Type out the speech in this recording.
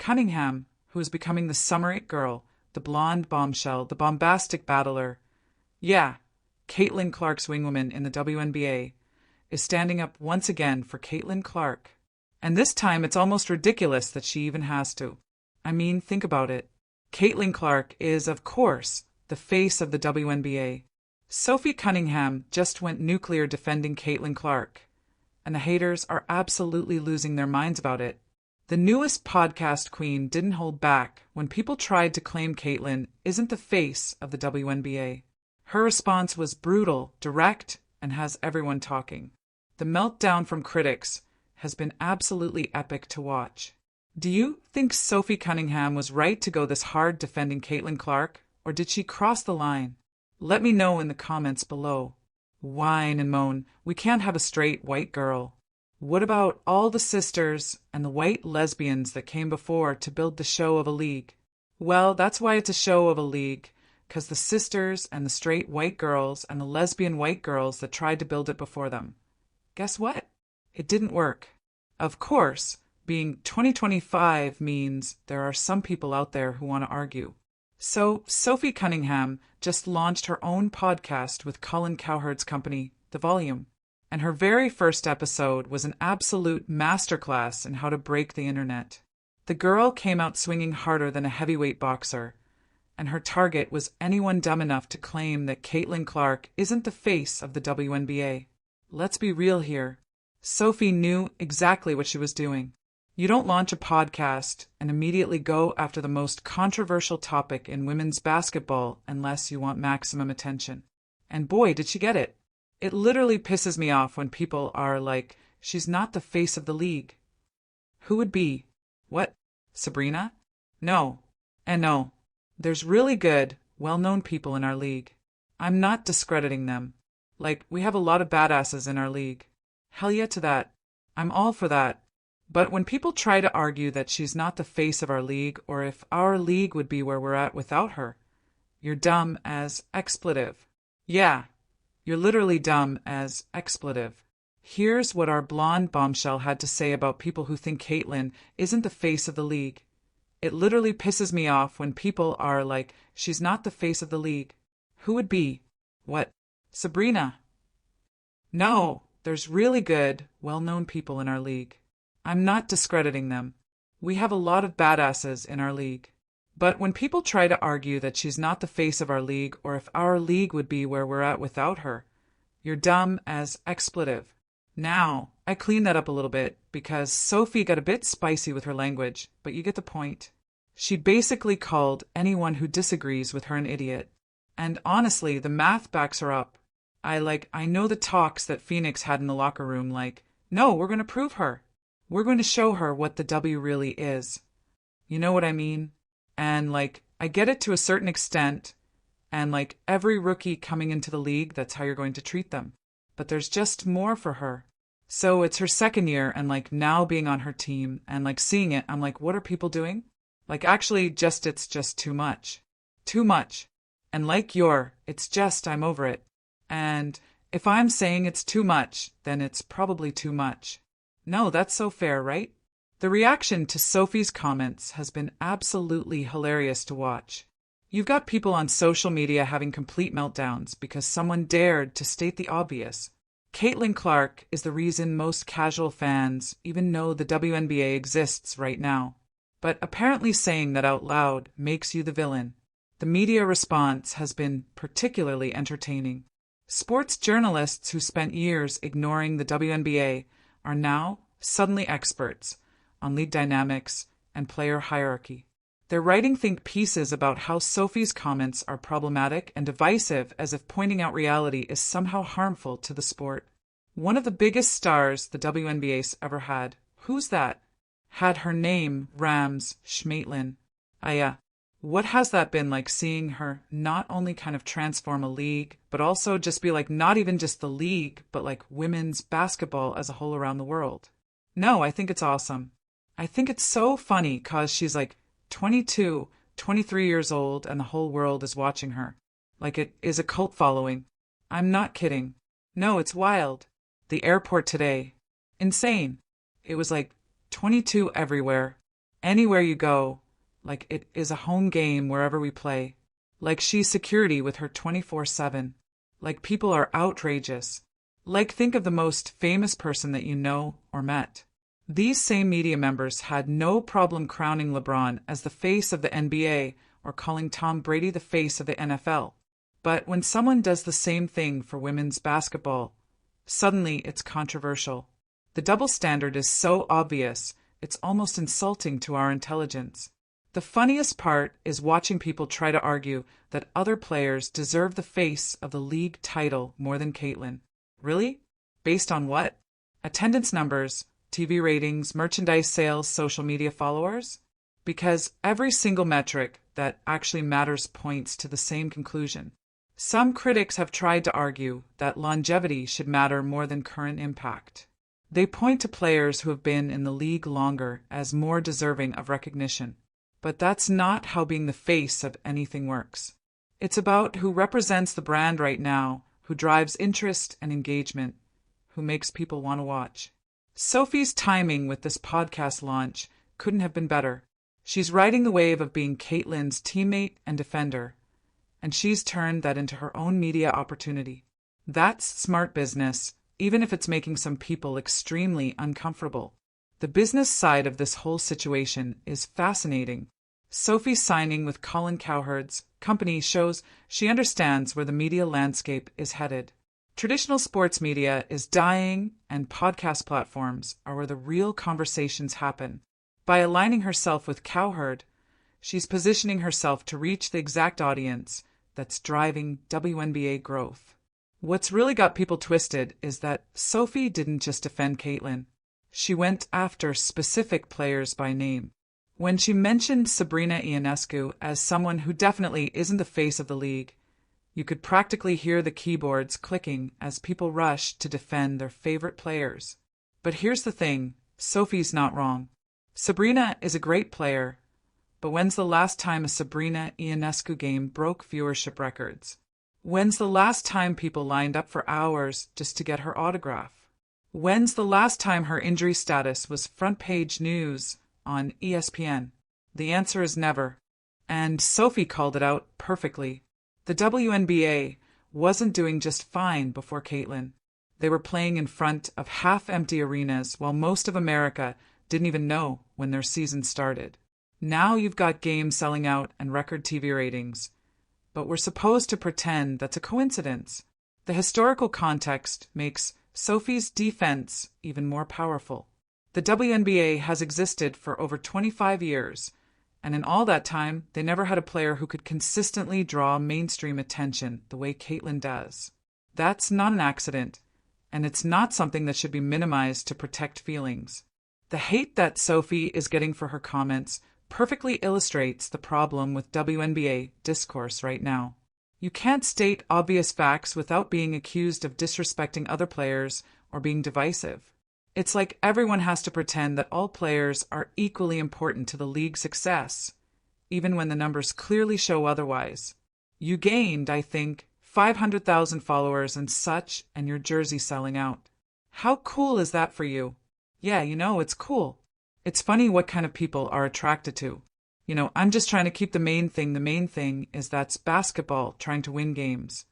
Cunningham, who is becoming the summer it girl, the blonde bombshell, the bombastic battler. Yeah, CaitlinClark's wingwoman in the WNBA, is standing up once again for CaitlinClark. And this time it's almost ridiculous that she even has to. I mean, think about it. CaitlinClark is, of course, the face of the WNBA. Sophie Cunningham just went nuclear defending CaitlinClark, and the haters are absolutely losing their minds about it. The newest podcast queen didn't hold back when people tried to claim Caitlin isn't the face of the WNBA. Her response was brutal, direct, and has everyone talking. The meltdown from critics has been absolutely epic to watch. Do you think Sophie Cunningham was right to go this hard defending CaitlinClark, or did she cross the line? Let me know in the comments below. Whine and moan, we can't have a straight white girl. What about all the sisters and the white lesbians that came before to build the show of a league? Well, that's why it's a show of a league, because the sisters and the straight white girls and the lesbian white girls that tried to build it before them. Guess what? It didn't work. Of course, being 2025 means there are some people out there who want to argue. So, Sophie Cunningham just launched her own podcast with Colin Cowherd's company, The Volume. And her very first episode was an absolute masterclass in how to break the internet. The girl came out swinging harder than a heavyweight boxer, and her target was anyone dumb enough to claim that CaitlinClark isn't the face of the WNBA. Let's be real here. Sophie knew exactly what she was doing. You don't launch a podcast and immediately go after the most controversial topic in women's basketball unless you want maximum attention. And boy, did she get it. It literally pisses me off when people are like, she's not the face of the league. Who would be? What? Sabrina? No. And no. There's really good, well-known people in our league. I'm not discrediting them. Like, we have a lot of badasses in our league. Hell yeah to that. I'm all for that. But when people try to argue that she's not the face of our league, or if our league would be where we're at without her, you're dumb as expletive. Yeah. You're literally dumb as expletive. Here's what our blonde bombshell had to say about people who think Caitlin isn't the face of the league. It literally pisses me off when people are like, she's not the face of the league. Who would be? What? Sabrina? No, there's really good, well-known people in our league. I'm not discrediting them. We have a lot of badasses in our league. But when people try to argue that she's not the face of our league, or if our league would be where we're at without her, you're dumb as expletive. Now, I cleaned that up a little bit because Sophie got a bit spicy with her language, but you get the point. She basically called anyone who disagrees with her an idiot. And honestly, the math backs her up. I know the talks that Phoenix had in the locker room, like, no, we're going to prove her. We're going to show her what the W really is. You know what I mean? And, I get it to a certain extent, and, every rookie coming into the league, that's how you're going to treat them. But there's just more for her. So it's her second year, and, now being on her team, and, seeing it, I'm like, what are people doing? Actually, it's just too much. Too much. And I'm over it. And if I'm saying it's too much, then it's probably too much. No, that's so fair, right? The reaction to Sophie's comments has been absolutely hilarious to watch. You've got people on social media having complete meltdowns because someone dared to state the obvious. CaitlinClark is the reason most casual fans even know the WNBA exists right now. But apparently saying that out loud makes you the villain. The media response has been particularly entertaining. Sports journalists who spent years ignoring the WNBA are now suddenly experts on league dynamics and player hierarchy. They're writing think pieces about how Sophie's comments are problematic and divisive, as if pointing out reality is somehow harmful to the sport. One of the biggest stars the WNBA's ever had, who's that? Had her name Rams Schmaitlin. What has that been like, seeing her not only kind of transform a league, but also just be not even just the league, but women's basketball as a whole around the world? No, I think it's awesome. I think it's so funny because she's 22, 23 years old, and the whole world is watching her. It is a cult following. I'm not kidding. No, it's wild. The airport today. Insane. It was 22 everywhere. Anywhere you go, like it is a home game wherever we play. Like she's security with her 24/7. Like people are outrageous. Like think of the most famous person that you know or met. These same media members had no problem crowning LeBron as the face of the NBA or calling Tom Brady the face of the NFL. But when someone does the same thing for women's basketball, suddenly it's controversial. The double standard is so obvious, it's almost insulting to our intelligence. The funniest part is watching people try to argue that other players deserve the face of the league title more than Caitlin. Really? Based on what? Attendance numbers, TV ratings, merchandise sales, social media followers? Because every single metric that actually matters points to the same conclusion. Some critics have tried to argue that longevity should matter more than current impact. They point to players who have been in the league longer as more deserving of recognition. But that's not how being the face of anything works. It's about who represents the brand right now, who drives interest and engagement, who makes people want to watch. Sophie's timing with this podcast launch couldn't have been better. She's riding the wave of being Caitlin's teammate and defender, and she's turned that into her own media opportunity. That's smart business, even if it's making some people extremely uncomfortable. The business side of this whole situation is fascinating. Sophie signing with Colin Cowherd's company shows she understands where the media landscape is headed. Traditional sports media is dying, and podcast platforms are where the real conversations happen. By aligning herself with Cowherd, she's positioning herself to reach the exact audience that's driving WNBA growth. What's really got people twisted is that Sophie didn't just defend Caitlin. She went after specific players by name. When she mentioned Sabrina Ionescu as someone who definitely isn't the face of the league, you could practically hear the keyboards clicking as people rushed to defend their favorite players. But here's the thing, Sophie's not wrong. Sabrina is a great player, but when's the last time a Sabrina Ionescu game broke viewership records? When's the last time people lined up for hours just to get her autograph? When's the last time her injury status was front-page news on ESPN? The answer is never. And Sophie called it out perfectly. The WNBA wasn't doing just fine before Caitlin. They were playing in front of half-empty arenas while most of America didn't even know when their season started. Now you've got games selling out and record TV ratings. But we're supposed to pretend that's a coincidence. The historical context makes Sophie's defense even more powerful. The WNBA has existed for over 25 years, and in all that time, they never had a player who could consistently draw mainstream attention the way Caitlin does. That's not an accident, and it's not something that should be minimized to protect feelings. The hate that Sophie is getting for her comments perfectly illustrates the problem with WNBA discourse right now. You can't state obvious facts without being accused of disrespecting other players or being divisive. It's like everyone has to pretend that all players are equally important to the league's success, even when the numbers clearly show otherwise. You gained, I think, 500,000 followers and such, and your jersey selling out. How cool is that for you? Yeah, it's cool. It's funny what kind of people are attracted to. I'm just trying to keep the main thing. The main thing is that's basketball trying to win games.